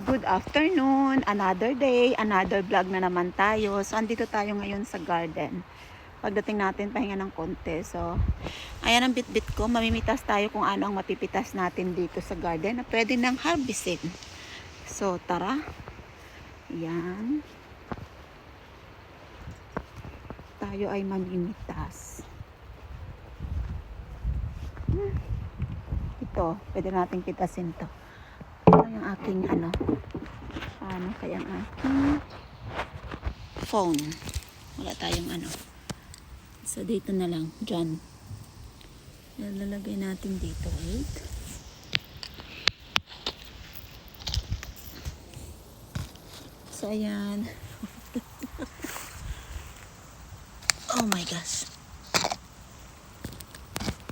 Good afternoon, another day, another vlog na naman tayo. So, andito tayo ngayon sa garden. Pagdating natin, pahinga ng konti. So, ayan ang bit-bit ko. Mamimitas tayo kung ano ang mapipitas natin dito sa garden na pwede nang harvestin. So, tara. Ayan. Tayo ay mamimitas. Ito, pwede nating pitasin to. Ito yung aking ano kaya ang aking phone. Wala tayong ano. So, dito na lang. Dyan. Lalagay natin dito. Wait. So, ayan. Oh my gosh.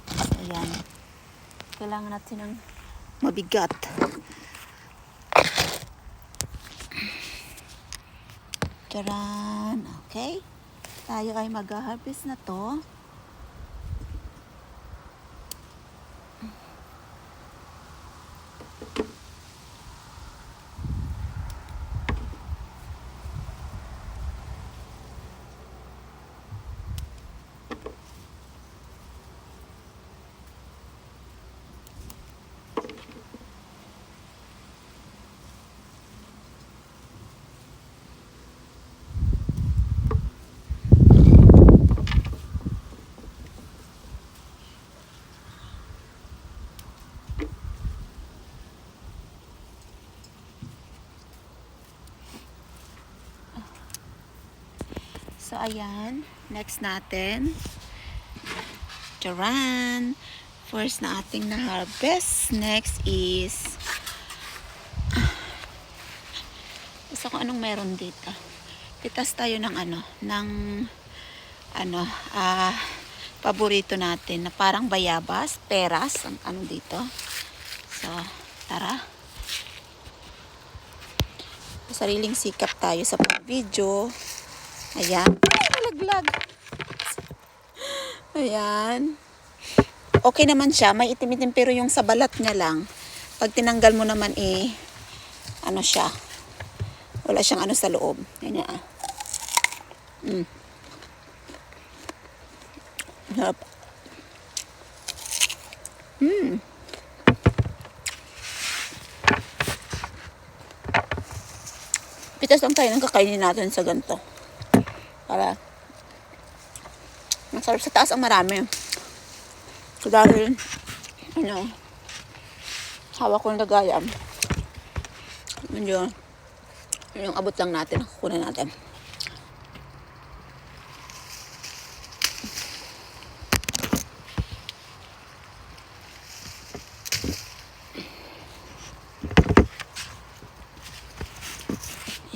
So, ayan. Kailangan natin ng mabigat. Taran. Okay. Tayo ay mag-harvest na to. So, ayan. Next natin. Taran. First na ating na-harvest. Next is gusto ko anong meron dito. Pitas tayo ng paborito natin na parang bayabas, peras, ang ano dito. So, tara. Sariling sikap tayo sa video. Ayan. Ay, nalaglag. Ayan. Okay naman siya. May itim-itim pero yung sa balat niya lang. Pag tinanggal mo naman ano siya. Wala siyang ano sa loob. Ganyan Harap. Pitas lang tayo ng kakainin natin sa ganito. Para masarap sa taas ang marami. So dahil hawak ko ng lagayan. Medyo yung abot lang natin, kukunin natin.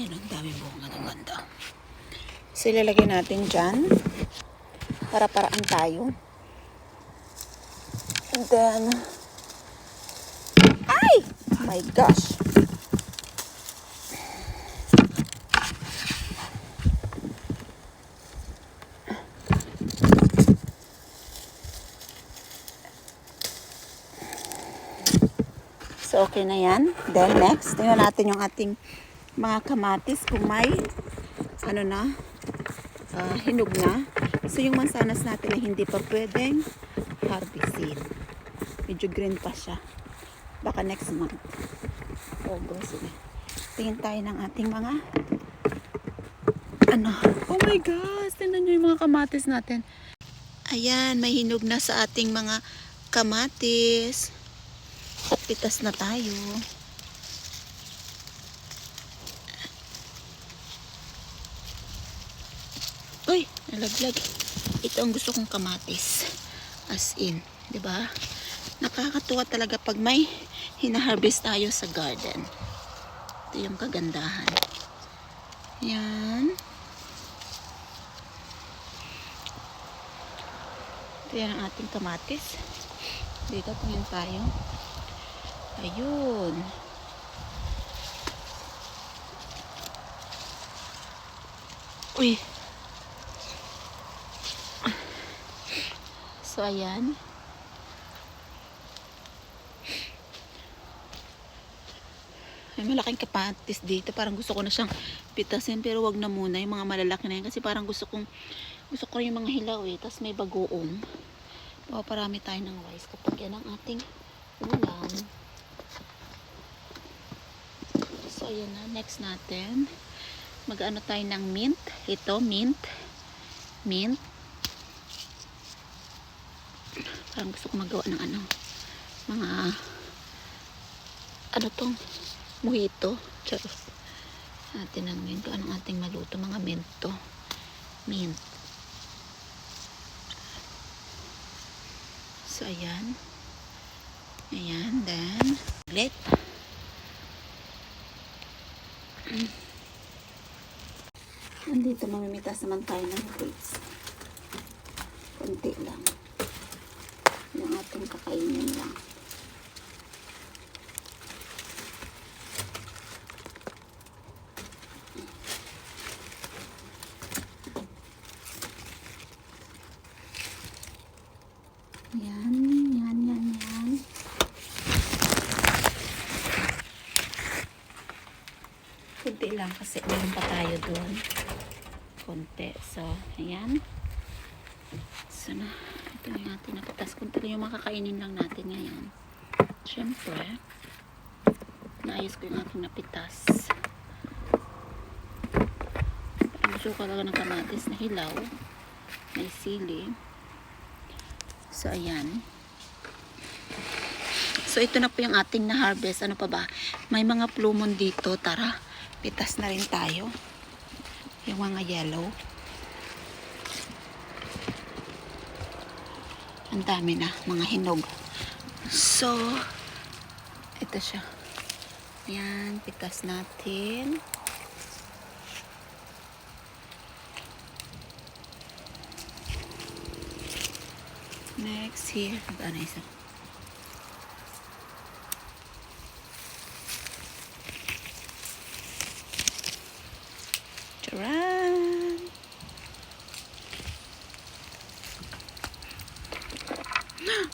Yan, ang dami bunga ng ganda. So, ilalagay natin dyan. Para-paraan tayo. And then, ay! Oh my gosh! So, okay na yan. Then, next, tingnan natin yung ating mga kamatis kung may hinog na. So, yung mansanas natin ay hindi pa pwedeng harvestin. Medyo green pa siya. Baka next month. August. Tingin tayo ng ating mga oh my gosh! Tingnan nyo yung mga kamatis natin. Ayan, may hinog na sa ating mga kamatis. Pitas na tayo. Uy, nalaglag. Ito ang gusto kong kamatis. As in, 'di ba? Nakakatuwa talaga pag may hina-harvest tayo sa garden. Ito yung kagandahan. Yan. Ito yan ang ating kamatis. Dito tingin tayo. Ayun. Uy. So, ayan. May malaking kapatis dito. Parang gusto ko na siyang pitasin. Pero wag na muna yung mga malalaki na yun. Kasi parang gusto ko yung mga hilaw eh. Tapos may bagoong. Parami tayo ng rice kapag yan ang ating ulam. So ayan na. Next natin. Mag-ano tayo ng mint. Ito, mint. Mint. Parang gusto ko magawa ng ano. Mga ano tong mojito. Charos. Natin ng mint. Anong ating maluto? Mga mint to. Mint. So ayan. Ayan. Then ulit. Nandito mamimitas naman tayo ng grapes. Kunti lang. Yung ating kakainin lang. Yan. Kunti lang kasi meron pa tayo doon. Konti. So, ayan. So, ito na natin napitas. Kunti lang yung makakainin lang natin ngayon. Siyempre, naayos ko yung aking napitas. Gusto ko talaga ng kamatis na hilaw. May sili. So, ayan. So, ito na po yung ating na-harvest. Ano pa ba? May mga plumon dito. Tara, pitas na rin tayo. Yung mga yellow. Ang dami na, mga hinog. So, ito siya. Ayan, pitas natin. Next, here. Ano isa? Charan!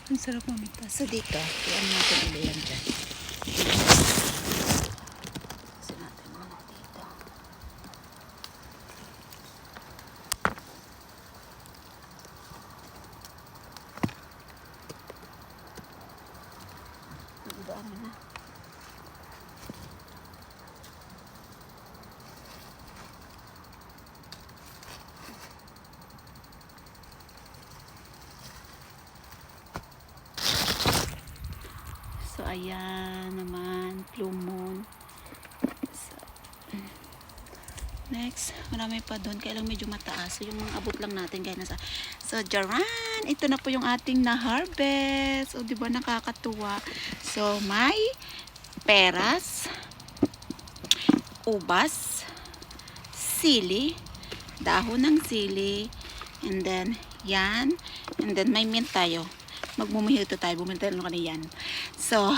Ang sarap mamita. So, dito. Iyan natin ulit yan dyan. Kasi natin muna dito. Nagdaan mo na. So, ayan naman, plumon. So, next, marami pa doon. Kaya lang medyo mataas. So, yung mga abot lang natin. Kaya nasa. So, jaran! Ito na po yung ating na-harvest. O, diba nakakatuwa? So, may peras, ubas, sili, dahon ng sili, and then, yan. And then, may mint tayo. Magmumihito tayo. Bumili tayo yan. So,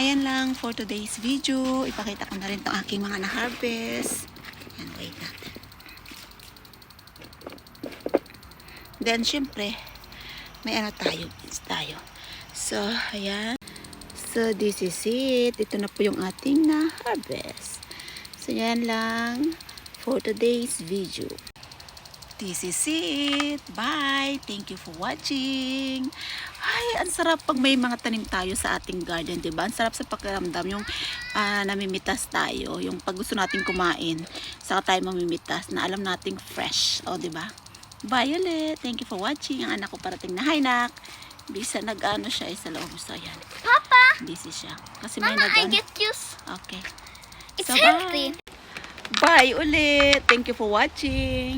ayan lang for today's video. Ipakita ko na rin itong aking mga na-harvest. Ayan, wait natin. Then, syempre, may ano tayo. It's tayo. So, ayan. So, this is it. Ito na po yung ating na-harvest. So, yan lang for today's video. This is it. Bye. Thank you for watching. Ay, ang sarap pag may mga tanim tayo sa ating garden, diba? Ang sarap sa pakiramdam yung namimitas tayo. Yung pag gusto natin kumain, saka tayo mamimitas na alam nating fresh. O, diba? Bye ulit. Thank you for watching. Ang anak ko parating na. Hi, nak. Bisa nag-ano siya sa loob. So, yan. Papa! Busy siya. Kasi may Mama, I nag-ano. get juice. Okay. It's So, healthy. bye ulit. Thank you for watching.